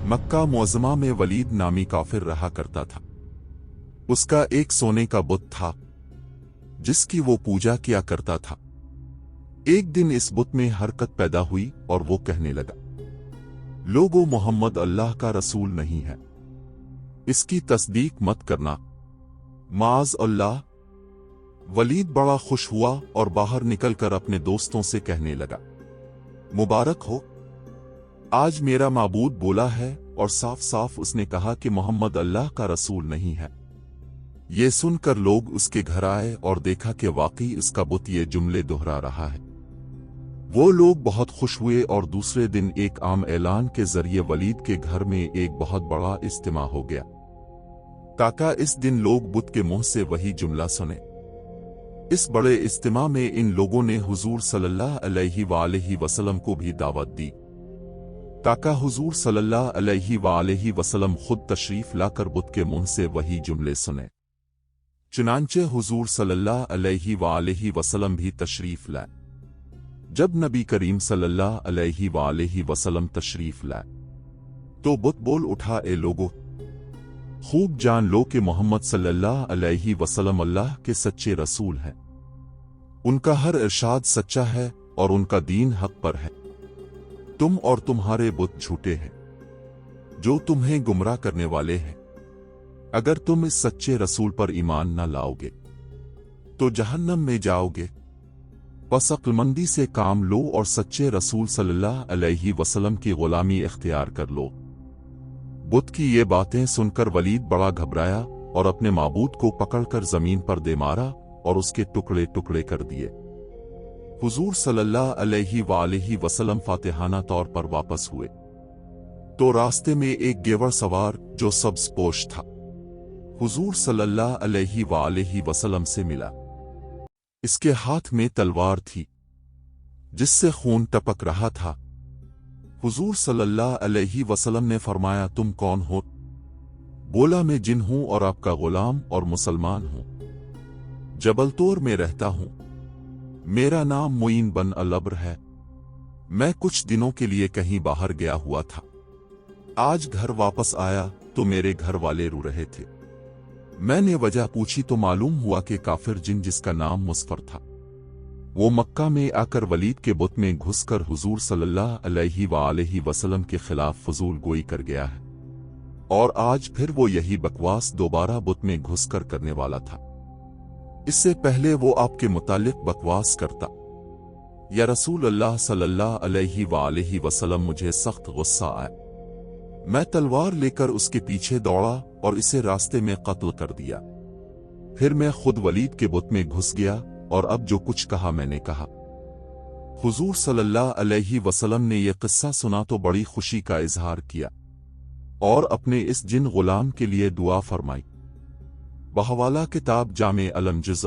मक्का मुअज़्ज़मा में वलीद नामी काफिर रहा करता था। उसका एक सोने का बुत था जिसकी वो पूजा किया करता था। एक दिन इस बुत में हरकत पैदा हुई और वो कहने लगा, लोगो, मोहम्मद अल्लाह का रसूल नहीं है, इसकी तस्दीक मत करना। माज़ अल्लाह। वलीद बड़ा खुश हुआ और बाहर निकलकर अपने दोस्तों से कहने लगा, मुबारक हो, आज मेरा माबूद बोला है और साफ साफ उसने कहा कि मोहम्मद अल्लाह का रसूल नहीं है। ये सुनकर लोग उसके घर आए और देखा कि वाकई उसका बुत ये जुमले दोहरा रहा है। वो लोग बहुत खुश हुए और दूसरे दिन एक आम ऐलान के जरिए वलीद के घर में एक बहुत बड़ा इज्तिमा हो गया ताकि इस दिन लोग बुत के मुंह से वही जुमला सुने। इस बड़े इज्तिमा में इन लोगों ने हुजूर सल्लल्लाहु अलैहि वसल्लम को भी दावत दी ताकि हुजूर सल्लल्लाहु अलैहि वसल्लम खुद तशरीफ लाकर बुत के मुंह से वही जुमले सुने। चुनांचे हुजूर सल्लल्लाहु अलैहि वसल्लम भी तशरीफ लाए। जब नबी करीम सल्लल्लाहु अलैहि वसल्लम तशरीफ लाए तो बुत बोल उठा, ए लोगो, खूब जान लो कि मोहम्मद सल्लल्लाहु अलैहि वसल्लम अल्लाह के सच्चे रसूल हैं। उनका हर इरशाद सच्चा है और उनका दीन हक पर है। तुम और तुम्हारे बुत झूठे हैं जो तुम्हें गुमराह करने वाले हैं। अगर तुम इस सच्चे रसूल पर ईमान न लाओगे तो जहन्नम में जाओगे। बस अक्लमंदी से काम लो और सच्चे रसूल सल्लल्लाहु अलैहि वसल्लम की गुलामी इख्तियार कर लो। बुत की ये बातें सुनकर वलीद बड़ा घबराया और अपने माबूद को पकड़कर जमीन पर दे मारा और उसके टुकड़े टुकड़े कर दिए। हुजूर सल्लल्लाहु अलैहि वसल्लम फातिहाना तौर पर वापस हुए तो रास्ते में एक गेवर सवार जो सब्ज पोश था हुजूर सल्लल्लाहु अलैहि वसल्लम से मिला। इसके हाथ में तलवार थी जिससे खून टपक रहा था। हुजूर सल्लल्लाहु अलैहि वसल्लम ने फरमाया, तुम कौन हो? बोला, मैं जिन हूं और आपका गुलाम और मुसलमान हूं। जबलतोर में रहता हूं। मेरा नाम मुईन बन अल-अब्र है। मैं कुछ दिनों के लिए कहीं बाहर गया हुआ था। आज घर वापस आया तो मेरे घर वाले रो रहे थे। मैंने वजह पूछी तो मालूम हुआ कि काफिर जिन जिसका नाम मुस्फर था वो मक्का में आकर वलीद के बुत में घुसकर हुजूर सल्लल्लाहु अलैहि वसल्लम के खिलाफ फजूल गोई कर गया है और आज फिर वो यही बकवास दोबारा बुत में घुसकर करने वाला था। इससे पहले वो आपके मुतालिक बकवास करता। या रसूल अल्लाह सल्लल्लाहु अलैहि वसल्लम, मुझे सख्त गुस्सा आया। मैं तलवार लेकर उसके पीछे दौड़ा और इसे रास्ते में कत्ल कर दिया। फिर मैं खुद वलीद के बुत में घुस गया और अब जो कुछ कहा मैंने कहा। हुजूर सल्लल्लाहु अलैहि वसल्लम ने यह किस्सा सुना तो बड़ी खुशी का इजहार किया और अपने इस जिन गुलाम के लिए दुआ फरमाई। बहवाला किताब जामे अलम जुज़